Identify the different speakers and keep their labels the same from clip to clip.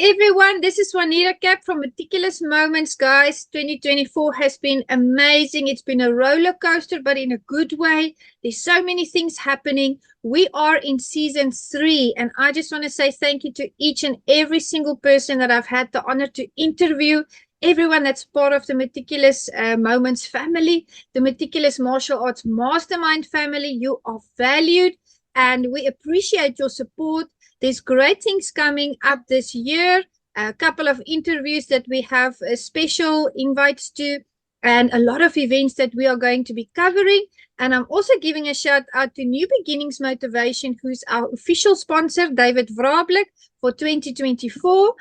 Speaker 1: everyone, this is Juanita Kapp from Meticulous Moments, guys. 2024 has been amazing. It's been a roller coaster, but in a good way. There's so many things happening. We are in season 3, and I just want to say thank you to each and every single person that I've had the honor to interview, everyone that's part of the Meticulous Moments family, the Meticulous Martial Arts Mastermind family. You are valued, and we appreciate your support. There's great things coming up this year, a couple of interviews that we have special invites to, and a lot of events that we are going to be covering. And I'm also giving a shout out to New Beginnings Motivation, who's our official sponsor, David Vrablik, for 2024.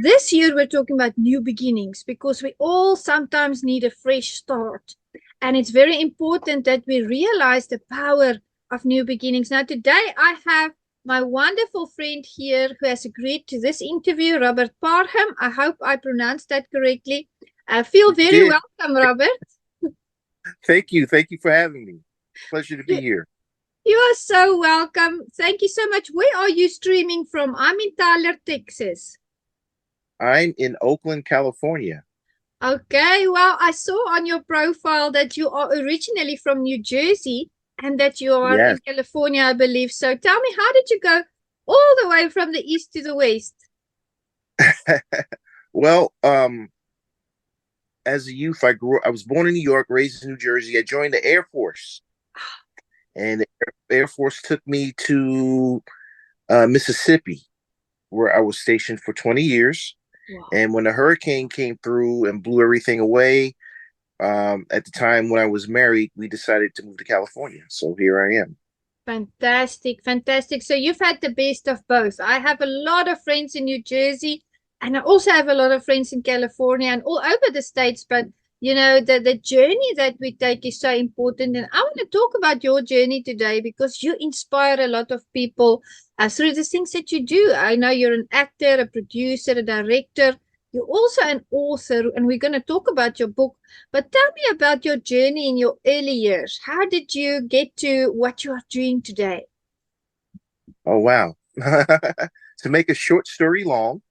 Speaker 1: This year, we're talking about new beginnings because we all sometimes need a fresh start. And it's very important that we realize the power of new beginnings. Now, today I have my wonderful friend here who has agreed to this interview, Robert Parham. I hope I pronounced that correctly. I feel very welcome, Robert.
Speaker 2: Thank you. Thank you for having me. Pleasure to be here.
Speaker 1: You are so welcome. Thank you so much. Where are you streaming from? I'm in Tyler, Texas.
Speaker 2: I'm in Oakland, California.
Speaker 1: Okay, well, I saw on your profile that you are originally from New Jersey and that you are in California, I believe. So tell me, how did you go all the way from the east to the west?
Speaker 2: Well, as a youth, I was born in New York, raised in New Jersey. I joined the Air Force, and the Air Force took me to Mississippi, where I was stationed for 20 years. Wow. And when the hurricane came through and blew everything away, at the time when I was married, we decided to move to California. So here I am.
Speaker 1: Fantastic, fantastic. So you've had the best of both. I have a lot of friends in New Jersey, and I also have a lot of friends in California and all over the States. But, you know, the journey that we take is so important. And I want to talk about your journey today because you inspire a lot of people through the things that you do. I know you're an actor, a producer, a director. You're also an author, and we're going to talk about your book. But tell me about your journey in your early years. How did you get to what you are doing today?
Speaker 2: Oh, wow. To make a short story long,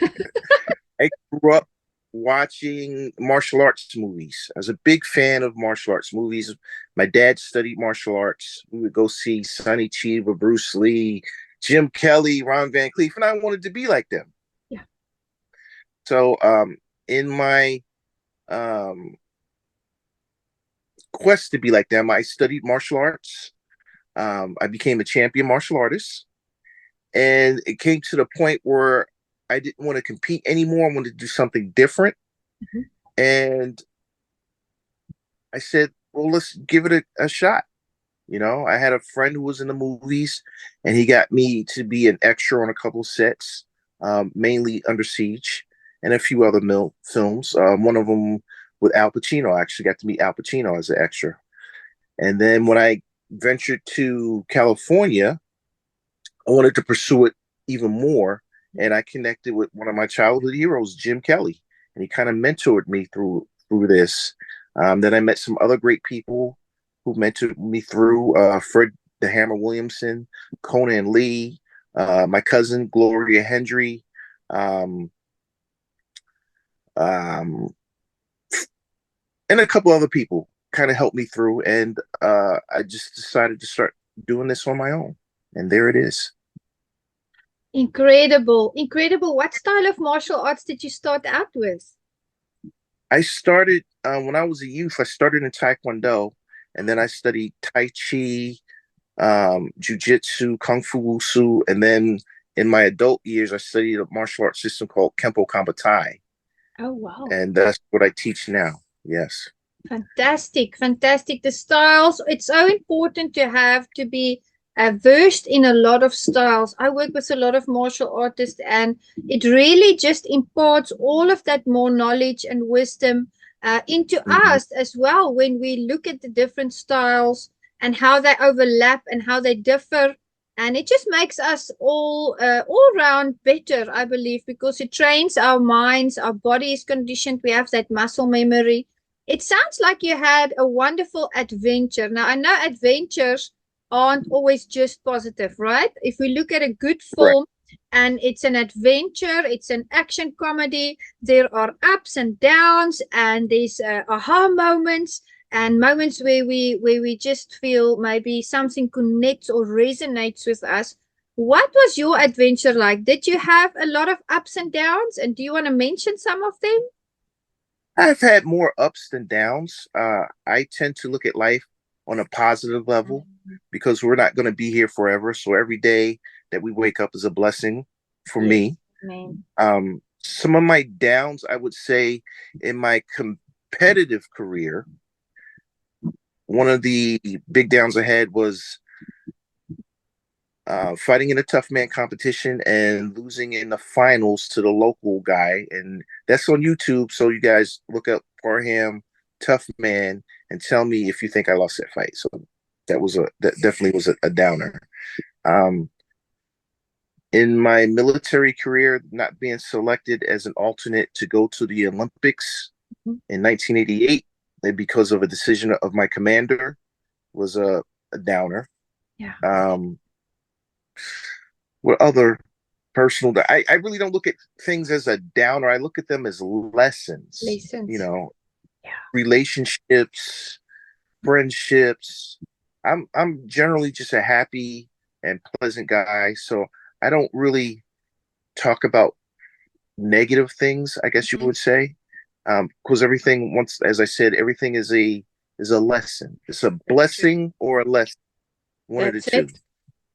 Speaker 2: I grew up watching martial arts movies. I was a big fan of martial arts movies. My dad studied martial arts. We would go see Sonny Chiba, Bruce Lee, Jim Kelly, Ron Van Clief, and I wanted to be like them. So in my quest to be like them, I studied martial arts. I became a champion martial artist. And it came to the point where I didn't want to compete anymore. I wanted to do something different. Mm-hmm. And I said, well, let's give it a shot. You know, I had a friend who was in the movies, and he got me to be an extra on a couple of sets, mainly Under Siege, and a few other films. One of them with Al Pacino. I actually got to meet Al Pacino as an extra. And then when I ventured to California, I wanted to pursue it even more. And I connected with one of my childhood heroes, Jim Kelly. And he kind of mentored me through this. Then I met some other great people who mentored me through, Fred the Hammer Williamson, Conan Lee, my cousin, Gloria Hendry, and a couple other people kind of helped me through, and I just decided to start doing this on my own, and there it is.
Speaker 1: Incredible. What style of martial arts did you start out with?
Speaker 2: I started when I was a youth. I started in Taekwondo, and then I studied Tai Chi, Jiu-Jitsu, Kung Fu Wushu, and then in my adult years, I studied a martial arts system called Comba-Tai.
Speaker 1: Oh, wow.
Speaker 2: And that's what I teach now. Yes.
Speaker 1: Fantastic. The styles, it's so important to be versed in a lot of styles. I work with a lot of martial artists, and it really just imparts all of that more knowledge and wisdom into us as well when we look at the different styles and how they overlap and how they differ. And it just makes us all round better, I believe, because it trains our minds, our body is conditioned, we have that muscle memory. It sounds like you had a wonderful adventure. Now, I know adventures aren't always just positive, right? If we look at a good film, and it's an adventure, it's an action comedy. There are ups and downs, and there's aha moments, and moments where we just feel maybe something connects or resonates with us. What was your adventure like? Did you have a lot of ups and downs, and do you want to mention some of them?
Speaker 2: I've had more ups than downs. I tend to look at life on a positive level because we're not going to be here forever. So every day that we wake up is a blessing for
Speaker 1: Yes,
Speaker 2: me.
Speaker 1: man.
Speaker 2: Some of my downs, I would say, in my competitive career, one of the big downs I had was fighting in a tough man competition and losing in the finals to the local guy. And that's on YouTube. So you guys look up Parham, tough man, and tell me if you think I lost that fight. So that definitely was a downer. Um, in my military career, not being selected as an alternate to go to the Olympics in 1988, and because of a decision of my commander, was a downer.
Speaker 1: Yeah.
Speaker 2: What other personal? I really don't look at things as a downer. I look at them as lessons.
Speaker 1: Lessons.
Speaker 2: You know,
Speaker 1: Yeah.
Speaker 2: relationships, friendships. I'm generally just a happy and pleasant guy, so I don't really talk about negative things, I guess you would say, because everything, once, as I said, everything is a lesson. It's a blessing or a lesson, one of the
Speaker 1: That's
Speaker 2: two.
Speaker 1: it.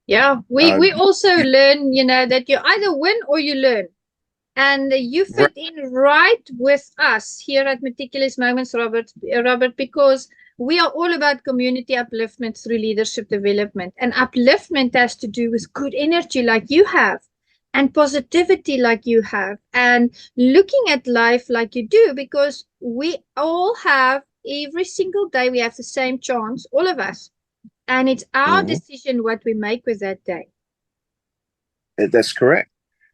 Speaker 1: Yeah,
Speaker 2: Uh,
Speaker 1: we also learn, that you either win or you learn. And you
Speaker 2: right,
Speaker 1: fit in right with us here at Meticulous Moments, Robert, because we are all about community upliftment through leadership development. And upliftment has to do with good energy like you have, and positivity like you have, and looking at life like you do, because we all have, every single day, we have the same chance, all of us. And it's our
Speaker 2: mhm.
Speaker 1: decision what we make with that day.
Speaker 2: That's correct.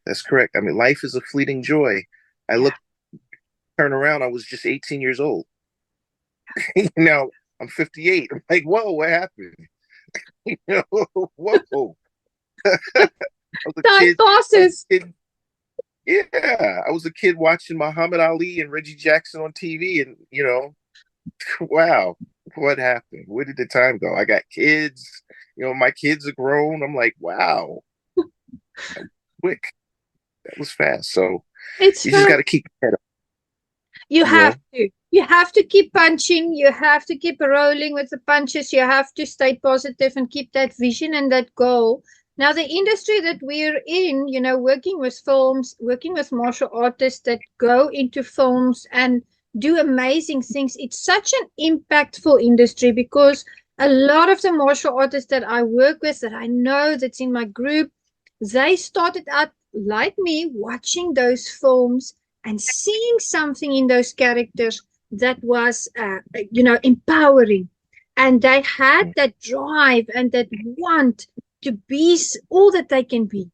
Speaker 2: That's correct. I mean, life is a fleeting joy. I
Speaker 1: Yeah.
Speaker 2: turn around, I was just 18 years old. Now I'm 58. I'm like, whoa, what happened? Whoa. I was a
Speaker 1: Time
Speaker 2: kid. I was
Speaker 1: passes.
Speaker 2: a kid. Yeah, I was a kid watching Muhammad Ali and Reggie Jackson on TV, and wow, what happened? Where did the time go? I got kids. My kids are grown. I'm like, wow, that was quick. That was fast. So
Speaker 1: It's
Speaker 2: you just
Speaker 1: fun.
Speaker 2: got to keep your head up.
Speaker 1: You
Speaker 2: You
Speaker 1: have
Speaker 2: know,
Speaker 1: to. You have to keep punching. You have to keep rolling with the punches. You have to stay positive and keep that vision and that goal. Now, the industry that we're in, working with films, working with martial artists that go into films and do amazing things, it's such an impactful industry, because a lot of the martial artists that I work with, that I know, that's in my group, they started out like me, watching those films and seeing something in those characters that was, empowering. And they had that drive and that want to be all that they can be,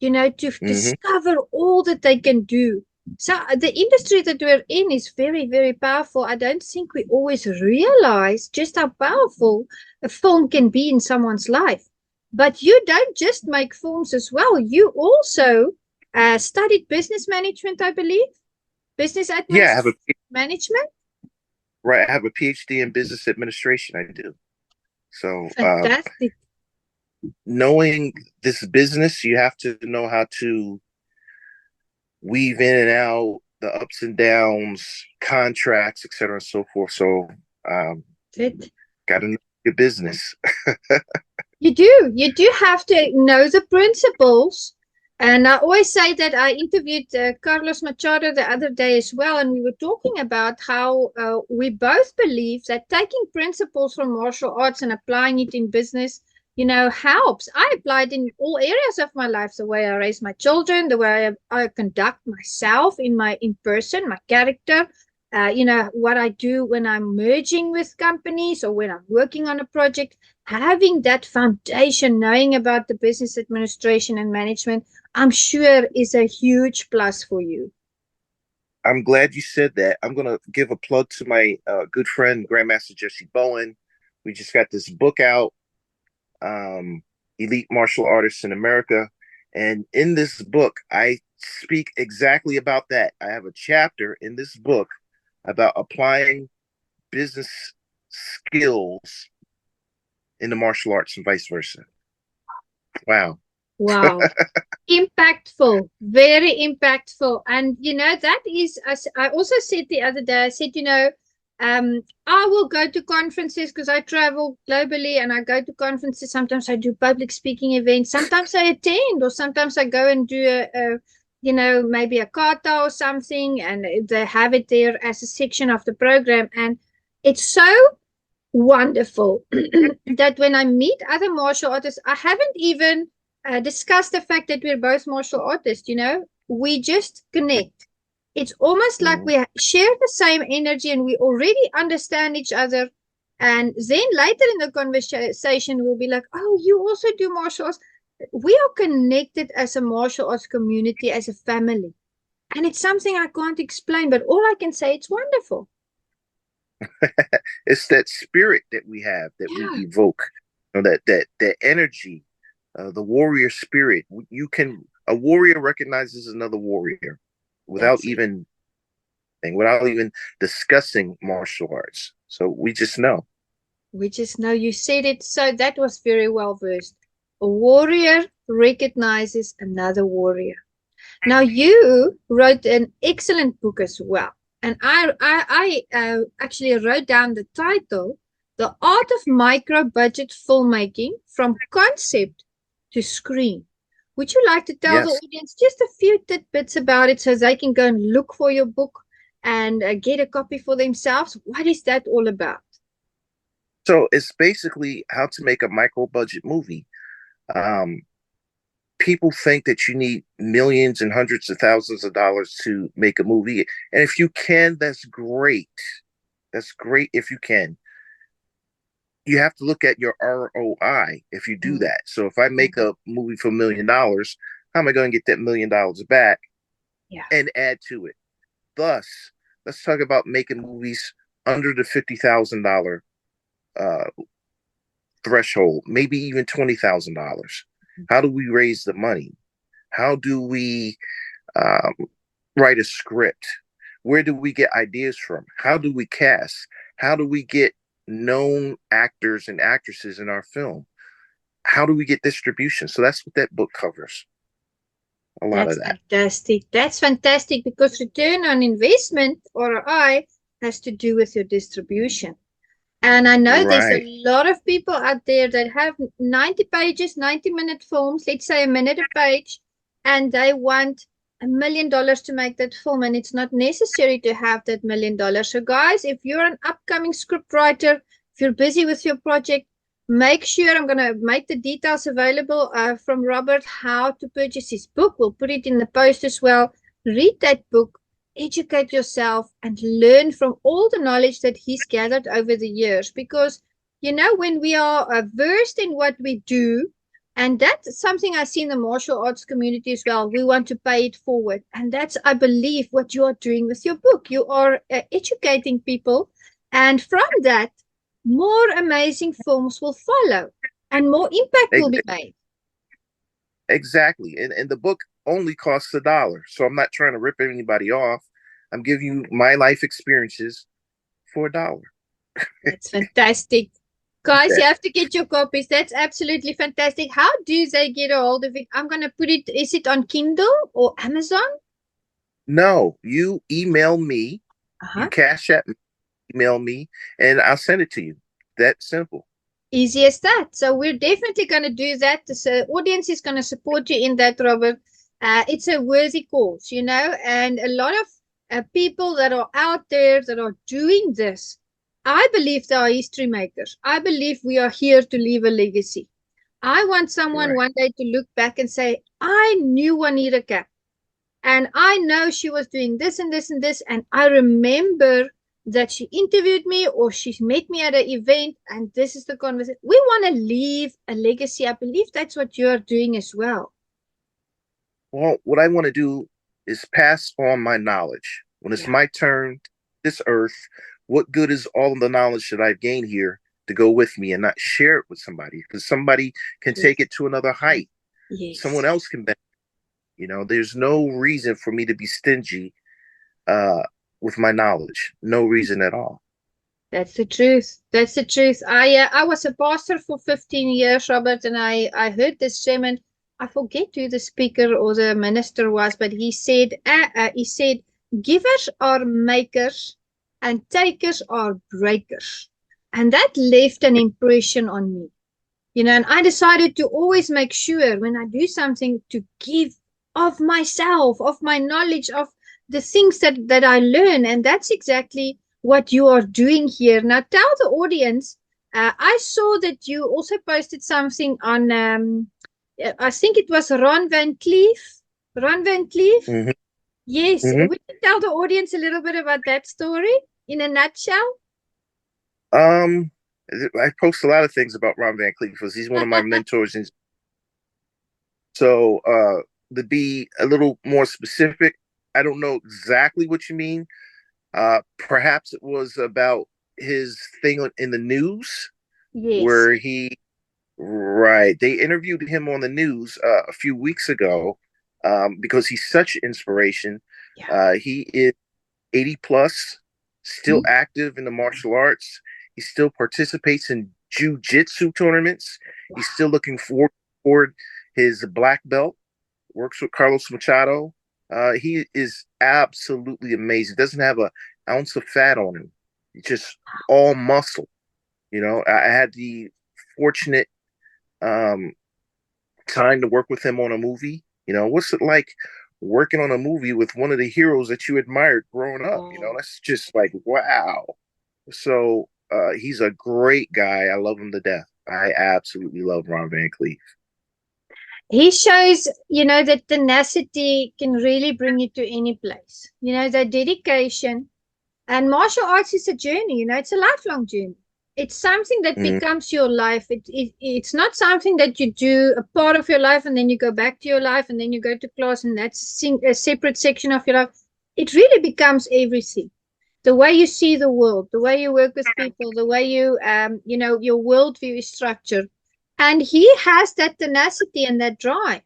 Speaker 1: to
Speaker 2: mm-hmm.
Speaker 1: discover all that they can do. So the industry that we're in is very, very powerful. I don't think we always realize just how powerful a film can be in someone's life. But you don't just make films as well. You also studied business management, I believe. Business
Speaker 2: Yeah,
Speaker 1: management.
Speaker 2: I have a PhD in business administration. I do. So,
Speaker 1: Fantastic.
Speaker 2: knowing this business, you have to know how to weave in and out the ups and downs, contracts, et cetera, and so forth. So, got to know your business.
Speaker 1: You do have to know the principles. And I always say that I interviewed Carlos Machado the other day as well, and we were talking about how we both believe that taking principles from martial arts and applying it in business, helps. I applied in all areas of my life: the way I raise my children, the way I conduct myself in person, my character, what I do when I'm merging with companies or when I'm working on a project. Having that foundation, knowing about the business administration and management, I'm sure is a huge plus for you.
Speaker 2: I'm glad you said that. I'm going to give a plug to my good friend, Grandmaster Jesse Bowen. We just got this book out, Elite Martial Artists in America. And in this book, I speak exactly about that. I have a chapter in this book about applying business skills in the martial arts and vice versa. Wow.
Speaker 1: Wow. Impactful, very impactful. And that is, as I also said the other day, I said, I will go to conferences because I travel globally and I go to conferences. Sometimes I do public speaking events. Sometimes I attend, or sometimes I go and do maybe a kata or something, and they have it there as a section of the program. And it's so wonderful that when I meet other martial artists, I haven't even discussed the fact that we're both martial artists. We just connect. It's almost like we share the same energy and we already understand each other. And then later in the conversation, we'll be like, oh, you also do martial arts. We are connected as a martial arts community, as a family. And it's something I can't explain, but all I can say, it's wonderful.
Speaker 2: It's that spirit that we have, that we evoke, that energy, the warrior spirit. A warrior recognizes another warrior without even discussing martial arts. So we just know.
Speaker 1: We just know. You said it. So that was very well versed. A warrior recognizes another warrior. Now, you wrote an excellent book as well. And I actually wrote down the title, The Art of Micro-Budget Filmmaking from Concept to Screen. Would you like to tell the audience just a few tidbits about it so they can go and look for your book and get a copy for themselves? What is that all about?
Speaker 2: So it's basically how to make a micro-budget movie. People think that you need millions and hundreds of thousands of dollars to make a movie. And if you can, that's great. That's great if you can. You have to look at your ROI if you do that. So if I make a movie for $1 million, how am I going to get that $1 million back and add to it? Thus, let's talk about making movies under the $50,000 threshold, maybe even $20,000. How do we raise the money? How do we write a script? Where do we get ideas from? How do we cast? How do we get known actors and actresses in our film? How do we get distribution? So that's what that book covers. A lot of that.
Speaker 1: Fantastic. That's fantastic, because return on investment, ROI, has to do with your distribution. And I know there's a lot of people out there that have 90 pages, 90-minute films, let's say a minute a page, and they want $1 million to make that film, and it's not necessary to have that $1 million. So guys, if you're an upcoming script writer, if you're busy with your project, make sure, I'm going to make the details available from Robert, how to purchase his book. We'll put it in the post as well. Read that book. Educate yourself and learn from all the knowledge that he's gathered over the years, because when we are versed in what we do, and that's something I see in the martial arts community as well, we want to pay it forward. And that's, I believe, what you are doing with your book. You are educating people, and from that, more amazing films will follow and more impact will be made.
Speaker 2: Exactly. And the book only costs $1. So I'm not trying to rip anybody off. I'm giving you my life experiences for $1.
Speaker 1: That's fantastic. Guys, you have to get your copies. That's absolutely fantastic. How do they get a hold of it? I'm going to put it, is it on Kindle or Amazon?
Speaker 2: No, you email me, you cash app me, email me, and I'll send it to you. That simple.
Speaker 1: Easy as that. So we're definitely going to do that. The audience is going to support you in that, Robert. It's a worthy cause, and a lot of people that are out there that are doing this, I believe they are history makers. I believe we are here to leave a legacy. I want someone one day to look back and say, I knew Juanita Kapp, and I know she was doing this and this and this, and I remember that she interviewed me or she met me at an event, and this is the conversation. We want to leave a legacy. I believe that's what you're doing as well.
Speaker 2: Well, what I want to do is pass on my knowledge. When it's my turn, this earth, what good is all of the knowledge that I've gained here to go with me and not share it with somebody? Because somebody can take it to another height. Someone else can benefit There's no reason for me to be stingy uh, with my knowledge. No reason at all.
Speaker 1: That's the truth. That's the truth. I was a pastor for 15 years, Robert, and I heard this sermon. I forget who the speaker or the minister was, but he said, givers are makers and takers are breakers. And that left an impression on me. And I decided to always make sure when I do something to give of myself, of my knowledge, of the things that I learn. And that's exactly what you are doing here. Now, tell the audience, I saw that you also posted something on, I think it was Ron Van Clief. Ron Van Clief?
Speaker 2: Hmm.
Speaker 1: Yes.
Speaker 2: Hmm.
Speaker 1: Would you tell the audience a little bit about that story in a nutshell?
Speaker 2: Um, I post a lot of things about Ron Van Cleef because he's one of my mentors. And so, to be a little more specific, I don't know exactly what you mean. Perhaps it was about his thing in the news
Speaker 1: Yes.
Speaker 2: where right, they interviewed him on the news a few weeks ago because he's such inspiration.
Speaker 1: Yeah.
Speaker 2: He is 80 plus, still active in the martial arts. He still participates in jiu-jitsu tournaments.
Speaker 1: Wow.
Speaker 2: He's still looking forward his black belt, works with Carlos Machado. He is absolutely amazing. Doesn't have an ounce of fat on him. He's just all muscle. I had the fortunate um, time to work with him on a movie. What's it like working on a movie with one of the heroes that you admired growing up? That's just like, wow. So he's a great guy. I love him to death. I absolutely love Ron Van Cleef.
Speaker 1: He shows, that tenacity can really bring you to any place. The dedication. And martial arts is a journey, it's a lifelong journey. It's something that
Speaker 2: Mm.
Speaker 1: becomes your life. It's not something that you do a part of your life and then you go back to your life and then you go to class and that's a separate section of your life. It really becomes everything. The way you see the world, the way you work with people, the way your worldview is structured. And he has that tenacity and that drive.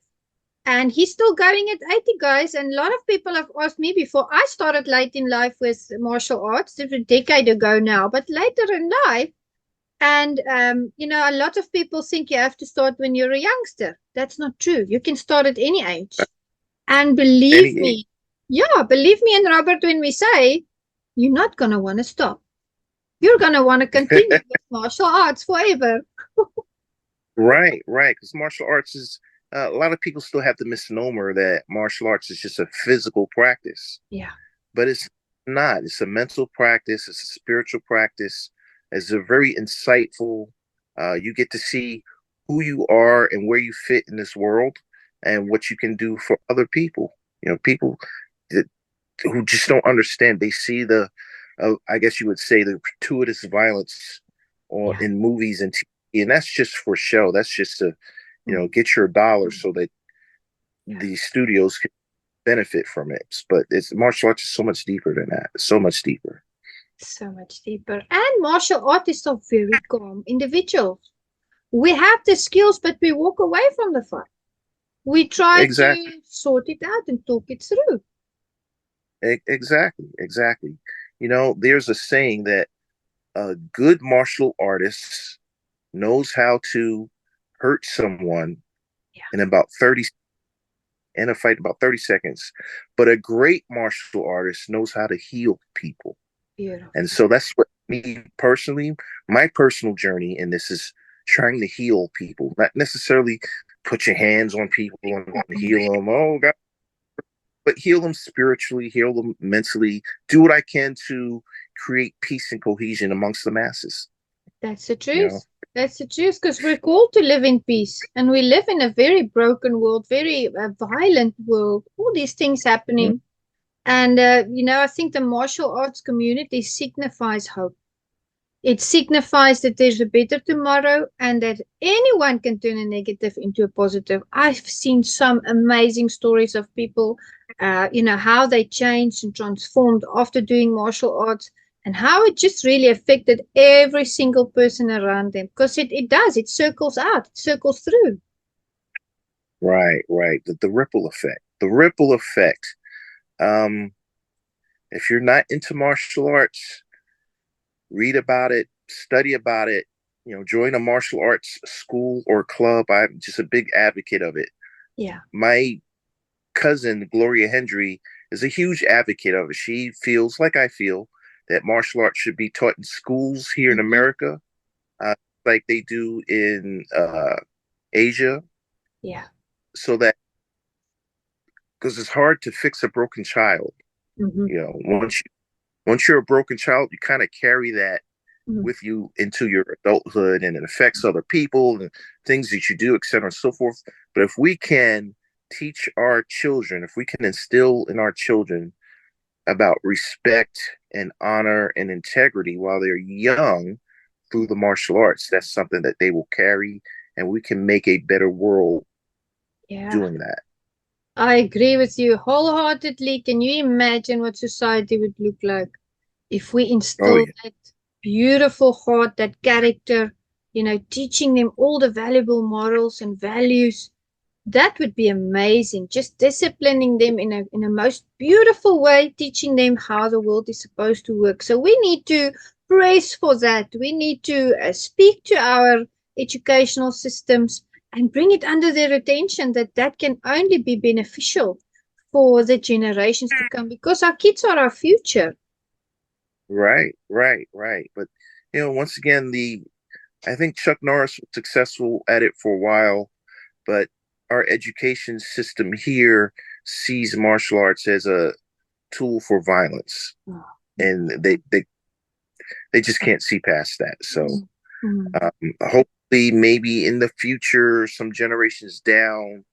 Speaker 1: And he's still going at 80, guys. And a lot of people have asked me before. I started late in life with martial arts, a decade ago now, but later in life. And, a lot of people think you have to start when you're a youngster. That's not true. You can start at any age. And believe me, and Robert, when we say, you're not going to want to stop. You're going to want to continue with martial arts forever.
Speaker 2: Right. Because martial arts is a lot of people still have the misnomer that martial arts is just a physical practice.
Speaker 1: Yeah.
Speaker 2: But it's not. It's a mental practice. It's a spiritual practice. It's a very insightful. You get to see who you are and where you fit in this world and what you can do for other people. People who just don't understand. They see I guess you would say, the gratuitous violence in movies and TV, and that's just for show. That's just to, get your dollars so that the studios can benefit from it. But martial arts is so much deeper than that. So much deeper.
Speaker 1: So much deeper. And martial artists are very calm individuals. We have the skills, but we walk away from the fight. We try to sort it out and talk it through.
Speaker 2: Exactly. There's a saying that a good martial artist knows how to hurt someone in about 30 in a fight, about 30 seconds. But a great martial artist knows how to heal people.
Speaker 1: Beautiful.
Speaker 2: And so that's what my personal journey in this is trying to heal people, not necessarily put your hands on people and heal them. Oh God. But heal them spiritually, heal them mentally, do what I can to create peace and cohesion amongst the masses.
Speaker 1: That's the truth. That's the truth, because we're called to live in peace. And we live in a very broken world, very violent world, all these things happening. Mm-hmm. And, I think the martial arts community signifies hope. It signifies that there's a better tomorrow and that anyone can turn a negative into a positive. I've seen some amazing stories of people, how they changed and transformed after doing martial arts and how it just really affected every single person around them. Because it does. It circles out. It circles through.
Speaker 2: Right. The ripple effect. the ripple effect. If you're not into martial arts, read about it, study about it, join a martial arts school or club. I'm just a big advocate of it.
Speaker 1: Yeah.
Speaker 2: My cousin, Gloria Hendry, is a huge advocate of it. She feels like I feel that martial arts should be taught in schools here in America, like they do in Asia.
Speaker 1: Yeah.
Speaker 2: So that, because it's hard to fix a broken child. Once you're a broken child, you kind of carry that with you into your adulthood, and it affects other people and things that you do, et cetera, and so forth. But if we can teach our children, if we can instill in our children about respect and honor and integrity while they're young through the martial arts, that's something that they will carry, and we can make a better world doing that.
Speaker 1: I agree with you wholeheartedly. Can you imagine what society would look like if we instill that beautiful heart, that character, teaching them all the valuable morals and values? That would be amazing. Just disciplining them in a most beautiful way, teaching them how the world is supposed to work. So we need to press for that. We need to speak to our educational systems and bring it under their attention that can only be beneficial for the generations to come, because our kids are our future.
Speaker 2: Right. But, once again, I think Chuck Norris was successful at it for a while, but our education system here sees martial arts as a tool for violence, and they just can't see past that. So hopefully, maybe in the future, some generations down,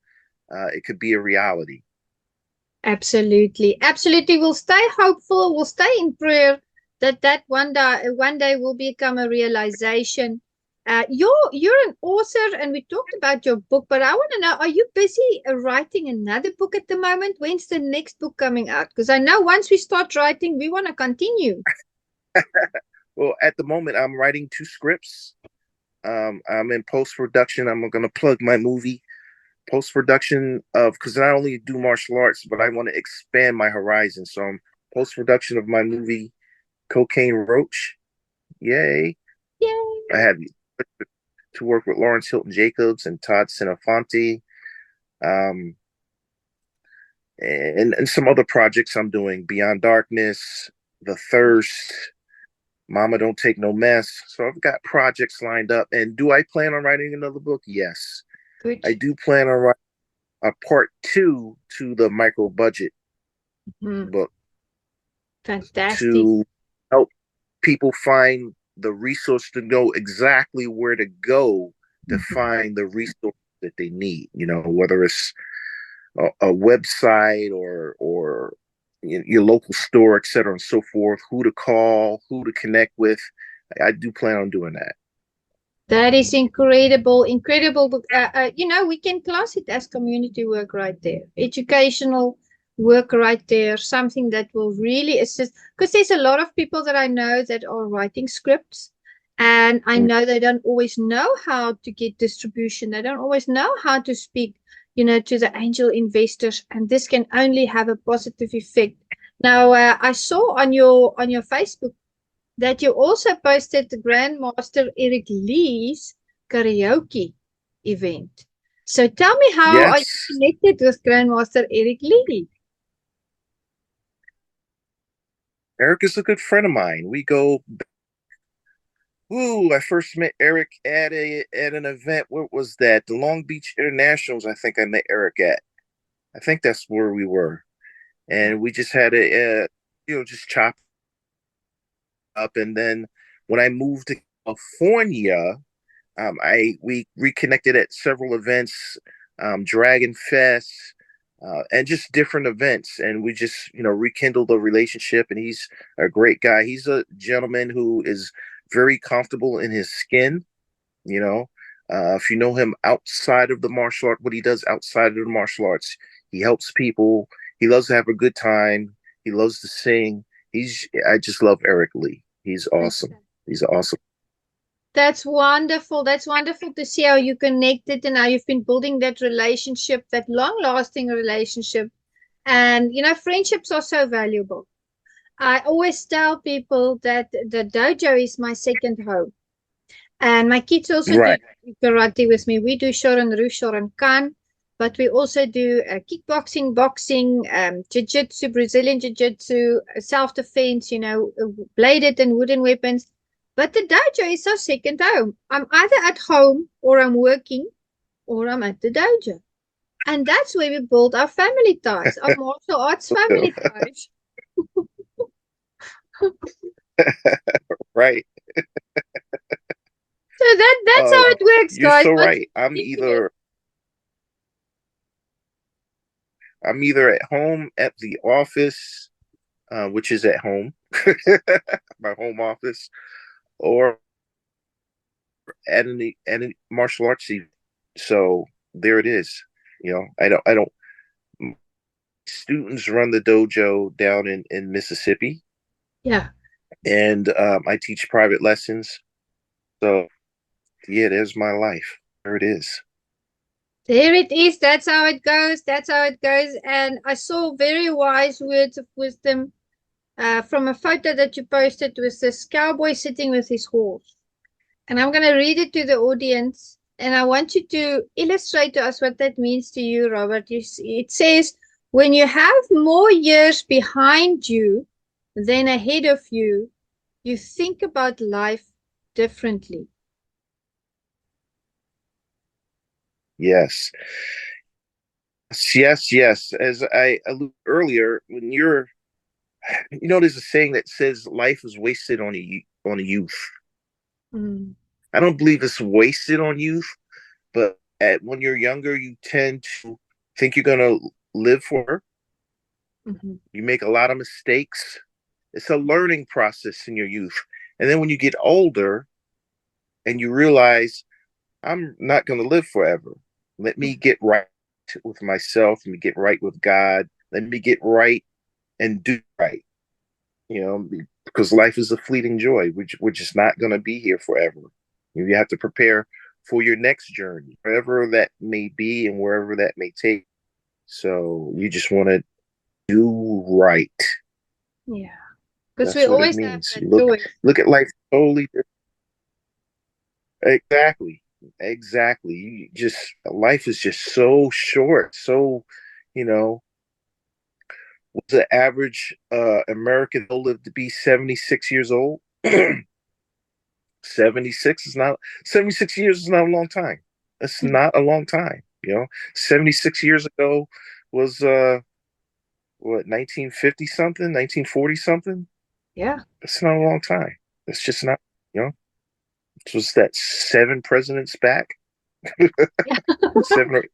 Speaker 2: it could be a reality.
Speaker 1: Absolutely. We'll stay hopeful. We'll stay in prayer that one day will become a realization. You're an author, and we talked about your book, but I want to know, are you busy writing another book at the moment? When's the next book coming out? Because I know once we start writing, we want to continue.
Speaker 2: Well, at the moment, I'm writing 2 scripts. I'm in post-production. I'm going to plug my movie post-production because I not only do martial arts, but I want to expand my horizon. So I'm post-production of my movie, Cocaine Roach. Yay. I have to work with Lawrence Hilton Jacobs and Todd Sinofonte, and some other projects I'm doing, Beyond Darkness, The Thirst, Mama Don't Take No Mess. So I've got projects lined up. And do I plan on writing another book? Yes.
Speaker 1: Good.
Speaker 2: I do plan on writing a part 2 to the micro budget book.
Speaker 1: Fantastic.
Speaker 2: To help people find the resource, to know exactly where to go to find the resource that they need, whether it's a website or your local store, et cetera, and so forth, who to call, who to connect with. I do plan on doing that.
Speaker 1: That is incredible. We can class it as community work right there. Educational work right there. Something that will really assist. Because there's a lot of people that I know that are writing scripts. And I know they don't always know how to get distribution. They don't always know how to speak, to the angel investors. And this can only have a positive effect. Now, I saw on your Facebook that you also posted the Grandmaster Eric Lee's karaoke event. So tell me, how are you connected with Grandmaster Eric Lee?
Speaker 2: Eric is a good friend of mine. We go. I first met Eric at an event. What was that? The Long Beach Internationals. I think I met Eric at. I think that's where we were, and we just had just chop up. And then when I moved to California, we reconnected at several events, Dragon Fest, and just different events, and we just rekindled a relationship. And he's a great guy. He's a gentleman who is very comfortable in his skin. If you know him outside of the martial art, what he does outside of the martial arts, he helps people. He loves to have a good time. He loves to sing. I just love Eric Lee. He's awesome. He's awesome.
Speaker 1: That's wonderful. That's wonderful to see how you connected and how you've been building that relationship, that long-lasting relationship And, friendships are so valuable. I always tell people that the dojo is my second home. And my kids also do
Speaker 2: Right.
Speaker 1: karate with me. We do Shorin Ru, Shorin Kan, but we also do kickboxing, boxing, jiu-jitsu, Brazilian jiu-jitsu, self-defense, bladed and wooden weapons. But the dojo is our second home. I'm either at home or I'm working or I'm at the dojo. And that's where we build our family ties, our martial arts family ties.
Speaker 2: Right.
Speaker 1: So that's how it works,
Speaker 2: You're
Speaker 1: guys.
Speaker 2: so
Speaker 1: But
Speaker 2: right. I'm either at home at the office, which is at home, my home office, or at any martial arts event. So there it is. I don't. Students run the dojo down in Mississippi,
Speaker 1: yeah,
Speaker 2: and I teach private lessons. So yeah, there's my life. There it is.
Speaker 1: there it is. That's how it goes. That's how it goes. And I saw very wise words of wisdom from a photo that you posted with this cowboy sitting with his horse. And I'm going to read it to the audience. And I want you to illustrate to us what that means to you, Robert. It says, when you have more years behind you than ahead of you, you think about life differently.
Speaker 2: Yes. Yes, yes. As I alluded earlier, there's a saying that says life is wasted on a youth.
Speaker 1: Mm.
Speaker 2: I don't believe it's wasted on youth, but when you're younger, you tend to think you're gonna live forever.
Speaker 1: Mm-hmm.
Speaker 2: You make a lot of mistakes. It's a learning process in your youth, and then when you get older and you realize I'm not gonna live forever. Let me get right with myself. Let me get right with God. Let me get right and do right. Because life is a fleeting joy. We're just not going to be here forever. You have to prepare for your next journey, wherever that may be and wherever that may take. So you just want to do right.
Speaker 1: Yeah. Because we
Speaker 2: That's what it
Speaker 1: always have
Speaker 2: means.
Speaker 1: that
Speaker 2: You
Speaker 1: choice.
Speaker 2: look at life totally different. Exactly. Exactly. Life is just so short. So, you know, what's the average American live to be 76 years old? 76 years is not a long time. That's not a long time. 76 years ago was what, 1950 something, 1940 something.
Speaker 1: Yeah.
Speaker 2: That's not a long time. It's just not. you know it was that 7 presidents back.
Speaker 1: Yeah.
Speaker 2: Seven or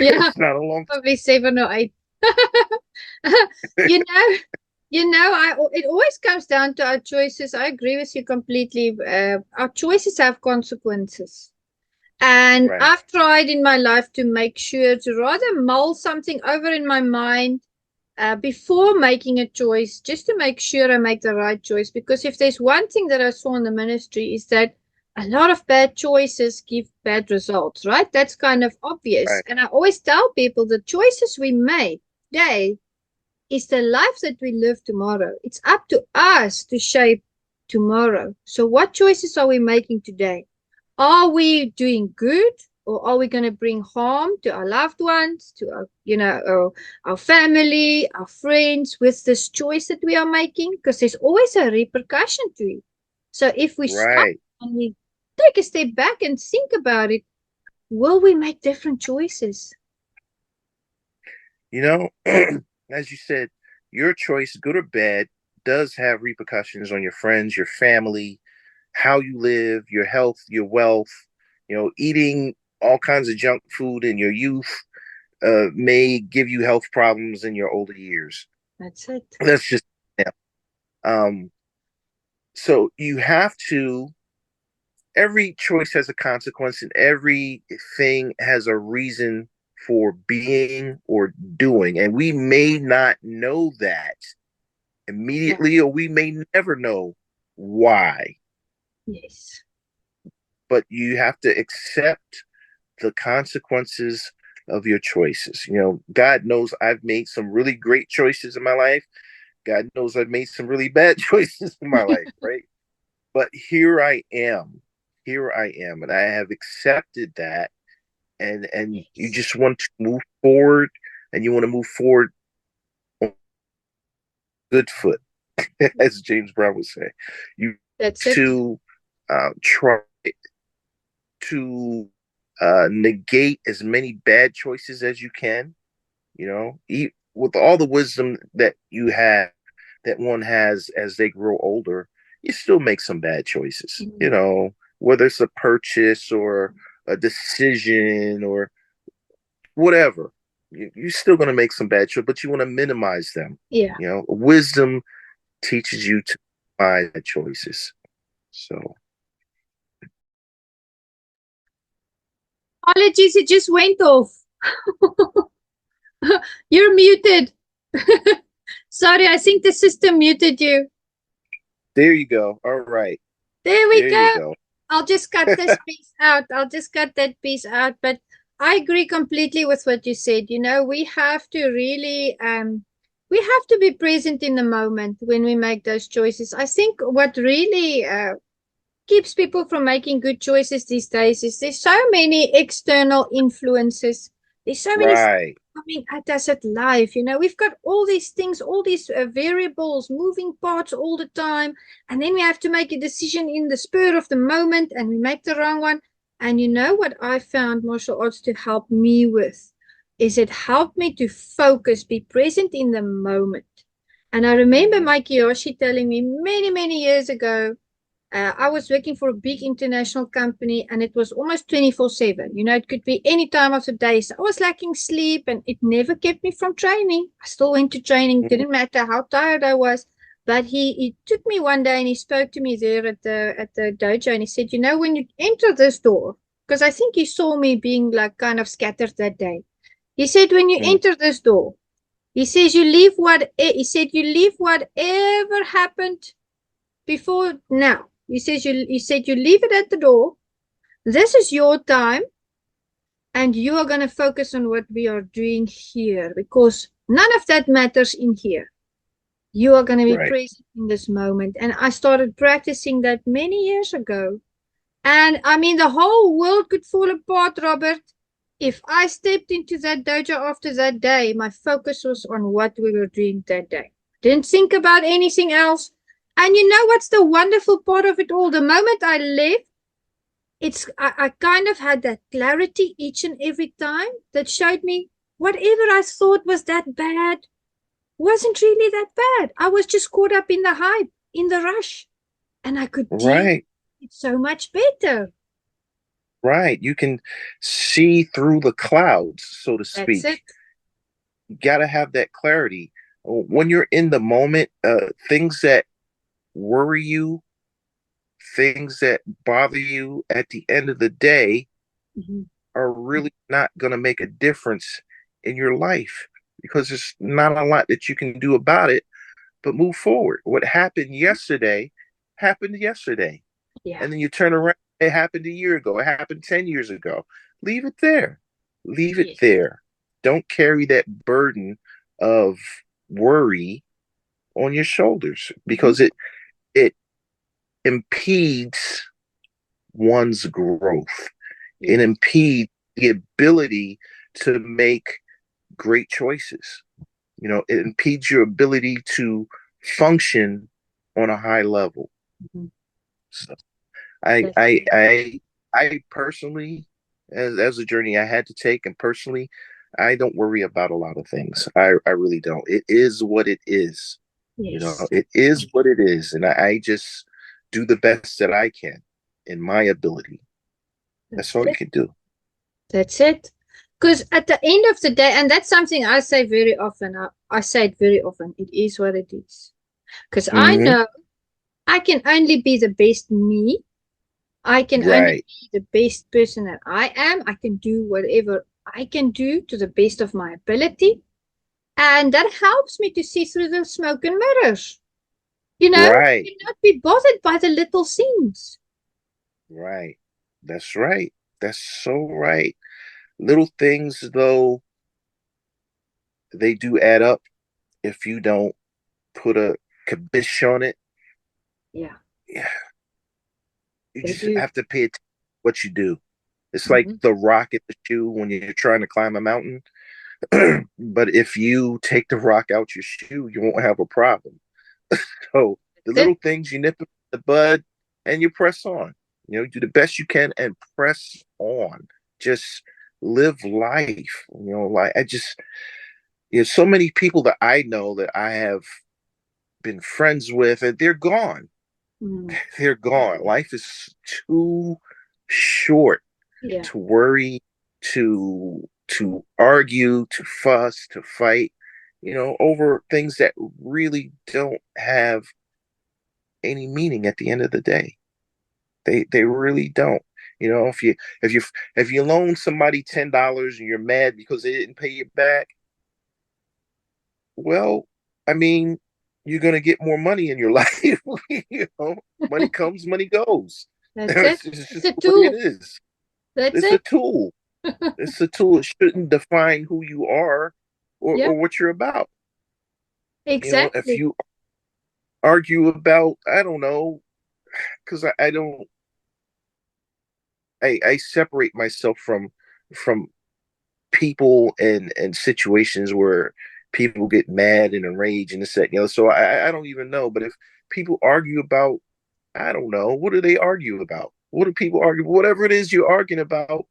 Speaker 1: Yeah.
Speaker 2: It's not a long
Speaker 1: Probably 7 or 8. you know, it always comes down to our choices. I agree with you completely. Our choices have consequences.
Speaker 2: time.
Speaker 1: And
Speaker 2: Right.
Speaker 1: I've tried in my life to make sure to rather mull something over in my mind before making a choice, just to make sure I make the right choice. Because if there's one thing that I saw in the ministry is that a lot of bad choices give bad results, right? That's kind of obvious.
Speaker 2: Right.
Speaker 1: And I always tell people the choices we make today is the life that we live tomorrow. It's up to us to shape tomorrow. So what choices are we making today? Are we doing good, or are we going to bring harm to our loved ones, to our family, our friends with this choice that we are making? Because there's always a repercussion to it. So if we stop
Speaker 2: Right.
Speaker 1: and we take a step back and think about it, will we make different choices?
Speaker 2: You know, as you said, your choice, good or bad, does have repercussions on your friends, your family, how you live, your health, your wealth. Eating all kinds of junk food in your youth may give you health problems in your older years.
Speaker 1: That's it.
Speaker 2: That's just, yeah. Um, so you have to, every choice has a consequence and everything has a reason for being or doing. And we may not know that
Speaker 1: Yeah.
Speaker 2: immediately, or we may never know why,
Speaker 1: Yes.
Speaker 2: but you have to accept the consequences of your choices. You know, God knows I've made some really great choices in my life. God knows I've made some really bad choices in my life, right? But here I am. Here I am. And I have accepted that. And you
Speaker 1: Yes.
Speaker 2: just want to move forward, and you want to move forward on good foot, as James Brown would say. You
Speaker 1: That's it.
Speaker 2: to try to negate as many bad choices as you can. You know, with all the wisdom that you have, that one has as they grow older, you still make some bad choices. You
Speaker 1: Mm.
Speaker 2: know, whether it's a purchase or a decision or whatever, you're still going to make some bad choices, but you want to minimize them.
Speaker 1: Yeah.
Speaker 2: You know, wisdom teaches you to minimize bad choices. So,
Speaker 1: Apologies, it just went off. You're muted. Sorry, I think the system muted you.
Speaker 2: there you go. All right.
Speaker 1: There we
Speaker 2: There you
Speaker 1: go.
Speaker 2: go.
Speaker 1: I'll just cut this piece out. I'll just cut that piece out. But I agree completely with what you said. You know, we have to really we have to be present in the moment when we make those choices. I think what really keeps people from making good choices these days is there's so many external influences. There's so many things
Speaker 2: Right.
Speaker 1: coming at us at life. You know, we've got all these things, all these variables, moving parts all the time. And then we have to make a decision in the spur of the moment and we make the wrong one. And you know what I found martial arts to help me with is it helped me to focus, be present in the moment. And I remember
Speaker 2: Mm-hmm.
Speaker 1: Mike Yoshi telling me many, many years ago, I was working for a big international company and it was almost 24/7. You know, it could be any time of the day. So I was lacking sleep and it never kept me from training. I still went to training, didn't matter how tired I was. But he took me one day and he spoke to me there at the dojo and he said, you know, when you enter this door, because I think he saw me being like kind of scattered that day. He said, when you enter this door, he says you leave you leave whatever happened before now. He said you leave it at the door. This is your time, and you are going to focus on what we are doing here because none of that matters in here. You are going to be
Speaker 2: Right.
Speaker 1: present in this moment. And I started practicing that many years ago. And I mean, the whole world could fall apart, Robert. If I stepped into that dojo after that day, my focus was on what we were doing that day. Didn't think about anything else. And you know what's the wonderful part of it all? The moment I left, I kind of had that clarity each and every time that showed me whatever I thought was that bad wasn't really that bad. I was just caught up in the hype, in the rush, and I could deal with
Speaker 2: Right.
Speaker 1: it so much better.
Speaker 2: Right. You can see through the clouds, so to
Speaker 1: That's
Speaker 2: speak.
Speaker 1: it.
Speaker 2: You got to have that clarity. When you're in the moment, things that worry you, things that bother you at the end of the day
Speaker 1: Mm-hmm.
Speaker 2: are really not going to make a difference in your life because there's not a lot that you can do about it but move forward. What happened yesterday.
Speaker 1: Yeah.
Speaker 2: And then you turn around, it happened a year ago, it happened 10 years ago. Leave it there. Leave it
Speaker 1: Yes.
Speaker 2: there. Don't carry that burden of worry on your shoulders
Speaker 1: Mm-hmm.
Speaker 2: because it impedes one's growth. It
Speaker 1: Yes.
Speaker 2: impedes the ability to make great choices. You know, it impedes your ability to function on a high level.
Speaker 1: Mm-hmm.
Speaker 2: So I
Speaker 1: That's
Speaker 2: I
Speaker 1: it.
Speaker 2: I I personally, as a journey I had to take, and personally, I don't worry about a lot of things. I really don't. It is what it is. You know,
Speaker 1: Yes.
Speaker 2: it is what it is, and I just do the best that I can in my ability. That's
Speaker 1: That's
Speaker 2: all you
Speaker 1: it.
Speaker 2: can do.
Speaker 1: That's it. Because at the end of the day, and that's something I say very often, I say it very often, it is what it is. Because I
Speaker 2: Hmm.
Speaker 1: know I can only be the best me. I can only
Speaker 2: Right,
Speaker 1: be the best person that I am. I can do whatever I can do to the best of my ability. And that helps me to see through the smoke and mirrors. You know,
Speaker 2: right,
Speaker 1: do not be bothered by the little things.
Speaker 2: right. That's right. That's so right. Little things, though, they do add up if you don't put a kibish on it.
Speaker 1: Yeah,
Speaker 2: Yeah, you
Speaker 1: they
Speaker 2: just
Speaker 1: do.
Speaker 2: have to pay attention to what you do. It's like
Speaker 1: Mm-hmm.
Speaker 2: the rock in the shoe when you're trying to climb a mountain. But if you take the rock out your shoe, you won't have a problem. So the
Speaker 1: That's
Speaker 2: little things you nip in the bud and you press on. You know, do the best you can and press on. Just live life. You know, like so many people that I know that I have been friends with, and they're gone.
Speaker 1: it. Mm.
Speaker 2: They're gone. Life is too short
Speaker 1: Yeah.
Speaker 2: to worry, to argue, to fuss, to fight, over things that really don't have any meaning at the end of the day. They really don't. If you loan somebody $10 and you're mad because they didn't pay you back, well, I mean, you're gonna get more money in your life. you know, Money comes, money goes.
Speaker 1: That's it.
Speaker 2: It's
Speaker 1: It's
Speaker 2: just
Speaker 1: a
Speaker 2: the way it
Speaker 1: tool.
Speaker 2: is.
Speaker 1: That's
Speaker 2: It's a
Speaker 1: it.
Speaker 2: tool. It's a tool. It shouldn't define who you are
Speaker 1: Yeah,
Speaker 2: or what you're about. If
Speaker 1: exactly.
Speaker 2: you argue about, I don't know, because I don't, I separate myself from people and situations where people get mad and enraged and this, that, So I don't even know. But if people argue about, I don't know, what do they argue about? What do people argue? Whatever it is you're arguing about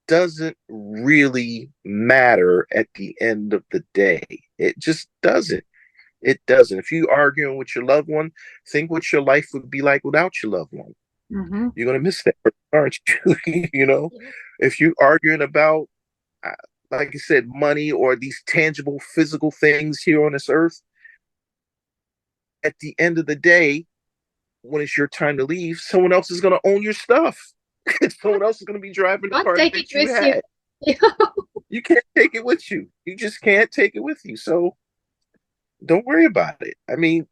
Speaker 2: doesn't really matter at the end of the day. It just doesn't. It doesn't. If you arguing with your loved one, think what your life would be like without your loved one.
Speaker 1: Mm-hmm.
Speaker 2: You're gonna miss that, aren't you?
Speaker 1: Yeah.
Speaker 2: If you're arguing about, uh, like I said, money or these tangible physical things here on this earth, at the end of the day, when it's your time to leave, someone else is gonna own your stuff. Someone else is gonna be driving the
Speaker 1: Can't
Speaker 2: car
Speaker 1: take it
Speaker 2: that you
Speaker 1: with you.
Speaker 2: had.
Speaker 1: Yeah.
Speaker 2: You can't take it with you. You just can't take it with you. So don't worry about it. I mean,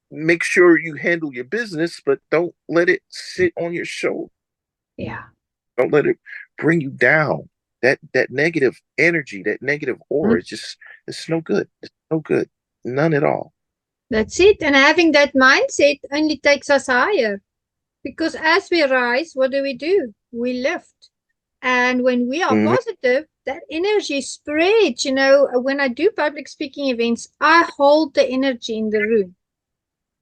Speaker 2: make sure you handle your business, but don't let it sit on your shoulder.
Speaker 1: Yeah.
Speaker 2: Don't let it bring you down. That negative energy, that negative
Speaker 1: Mm.
Speaker 2: aura, it's no good. It's no good. None at all.
Speaker 1: That's it. And having that mindset only takes us higher. Because as we rise, what do? We lift. And when we are
Speaker 2: Mm-hmm,
Speaker 1: positive, that energy spreads. When I do public speaking events, I hold the energy in the room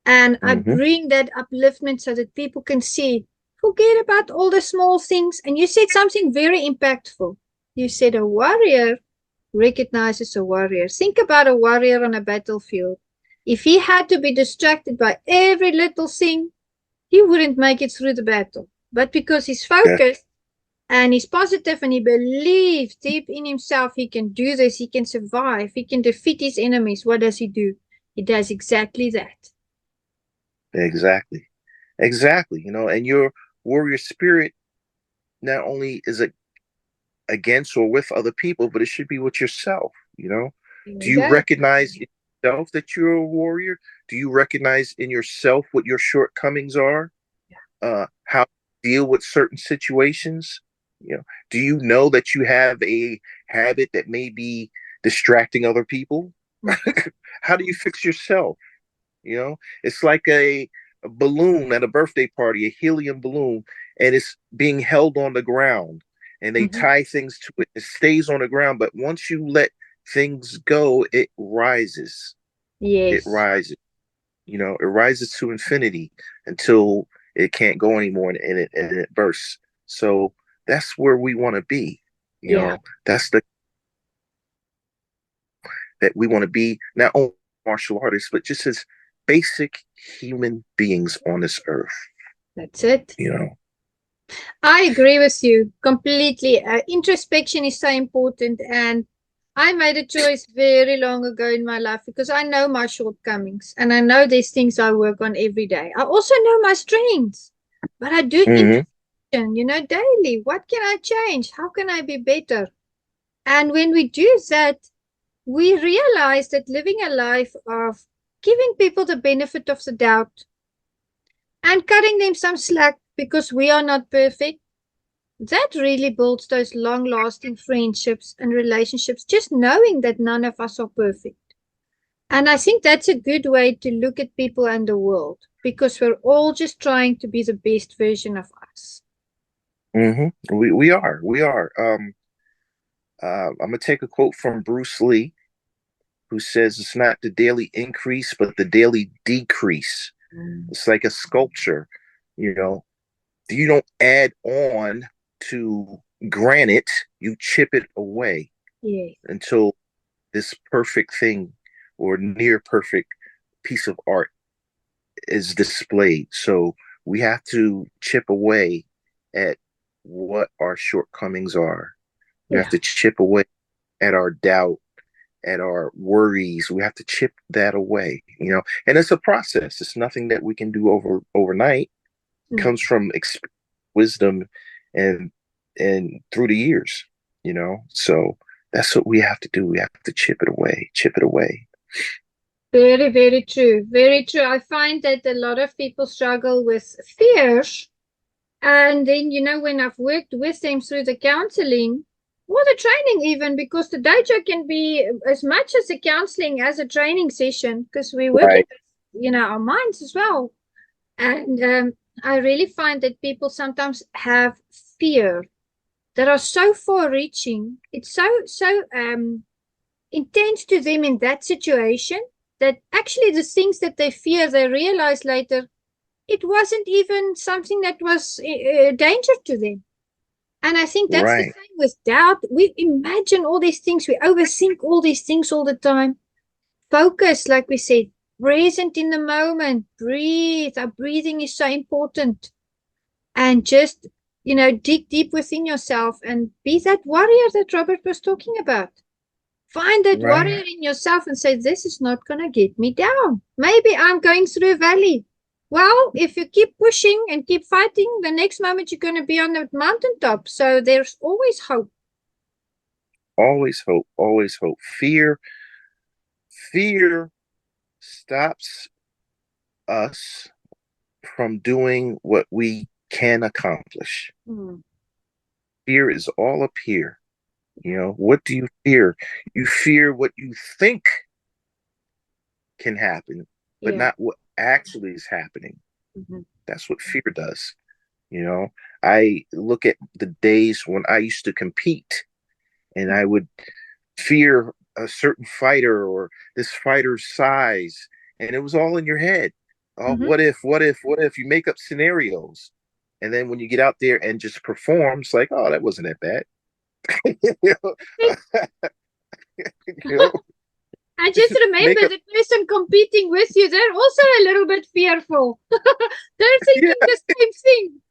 Speaker 1: and I
Speaker 2: mm-hmm.
Speaker 1: bring that upliftment so that people can see, forget about all the small things. And you said something very impactful. You said a warrior recognizes a warrior. Think about a warrior on a battlefield. If he had to be distracted by every little thing, he wouldn't make it through the battle. But because he's
Speaker 2: Yeah,
Speaker 1: focused and he's positive and he believes deep in himself he can do this, he can survive, he can defeat his enemies, what does he do? He does exactly that.
Speaker 2: exactly. Exactly. And your warrior spirit not only is it against or with other people, but it should be with yourself.
Speaker 1: There
Speaker 2: Do
Speaker 1: we
Speaker 2: you
Speaker 1: go.
Speaker 2: recognize in yourself that you're a warrior? Do you recognize in yourself what your shortcomings are? How to deal with certain situations? Do you know that you have a habit that may be distracting other people?
Speaker 1: Mhm.
Speaker 2: How do you fix yourself? It's like a balloon at a birthday party, a helium balloon, and it's being held on the ground, and they
Speaker 1: Mhm.
Speaker 2: tie things to it. It stays on the ground, but once you let things go, it rises. It
Speaker 1: Yes.
Speaker 2: rises. It rises to infinity until it can't go anymore, and it bursts. So that's where we want to be.
Speaker 1: Yeah.
Speaker 2: That's the that we want to be, not only martial artists, but just as basic human beings on this earth.
Speaker 1: That's it.
Speaker 2: You know.
Speaker 1: I agree with you completely. Introspection is so important. And I made a choice very long ago in my life because I know my shortcomings and I know there's things I work on every day. I also know my strengths, but I do
Speaker 2: Mm-hmm.
Speaker 1: introspection, daily. What can I change? How can I be better? And when we do that, we realize that living a life of giving people the benefit of the doubt and cutting them some slack because we are not perfect. That really builds those long-lasting friendships and relationships, just knowing that none of us are perfect. And I think that's a good way to look at people and the world, because we're all just trying to be the best version of us.
Speaker 2: We are. I'm gonna take a quote from Bruce Lee, who says it's not the daily increase, but the daily decrease. It's like a sculpture, you know. You don't add on to granite, you chip it away until this perfect thing or near perfect piece of art is displayed. So we have to chip away at what our shortcomings are. We have to chip away at our doubt, at our worries. We have to chip that away, you know. And it's a process. It's nothing that we can do overnight. It comes from wisdom and through the years, you know. So that's what we have to do. We have to chip it away.
Speaker 1: Very, very true. Very true. I find that a lot of people struggle with fears. And then, you know, when I've worked with them through the counseling or the training, even because the dojo can be as much as a counseling as a training session, because we're working with, you know, our minds as well. And I really find that people sometimes have fear that are so far reaching. It's so intense to them in that situation that actually the things that they fear, they realize later it wasn't even something that was a danger to them. And I think that's the same with doubt. We imagine all these things, we overthink all these things all the time. Focus, like we said, present in the moment, breathe. Our breathing is so important. And just, you know, dig deep within yourself and be that warrior that Robert was talking about. Find that warrior in yourself and say, this is not going to get me down. Maybe I'm going through a valley. Well, if you keep pushing and keep fighting, the next moment you're going to be on the mountaintop. So there's always hope.
Speaker 2: Always hope. Always hope. Fear stops us from doing what we can accomplish. Fear is all up here. You know, what do you fear? You fear what you think can happen, but not what actually is happening. That's what fear does. You know, I look at the days when I used to compete and I would fear a certain fighter or this fighter's size, and it was all in your head. Oh, what if you make up scenarios, and then when you get out there and just perform, it's like, oh, that wasn't that bad. You know?
Speaker 1: I just remember the person competing with you, they're also a little bit fearful. They're thinking the same thing.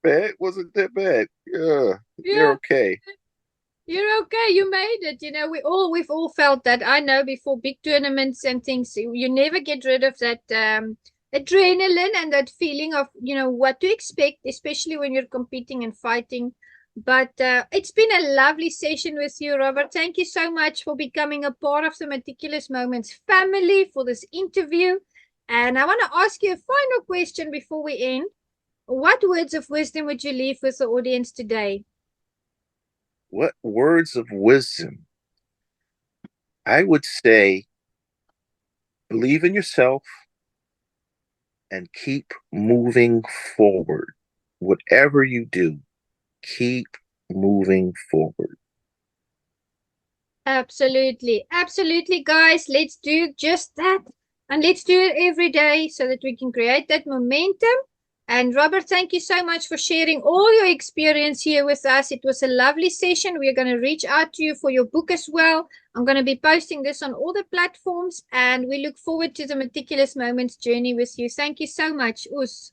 Speaker 2: It wasn't that bad. You're okay.
Speaker 1: You're okay. You made it. You know, we've all felt that. I know before big tournaments and things, you never get rid of that adrenaline and that feeling of, you know, what to expect, especially when you're competing and fighting. But it's been a lovely session with you, Robert. Thank you so much for becoming a part of the Meticulous Moments family for this interview. And I want to ask you a final question before we end. What words of wisdom would you leave with the audience today?
Speaker 2: What words of wisdom? I would say believe in yourself and keep moving forward. Whatever you do, keep moving forward.
Speaker 1: Absolutely. Absolutely, guys. Let's do just that. And let's do it every day so that we can create that momentum. And Robert, thank you so much for sharing all your experience here with us. It was a lovely session. We're going to reach out to you for your book as well. I'm going to be posting this on all the platforms, and we look forward to the Meticulous Moments journey with you. Thank you so much, Us.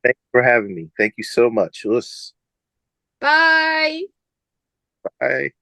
Speaker 2: Thanks for having me. Thank you so much. Us.
Speaker 1: Bye.
Speaker 2: Bye.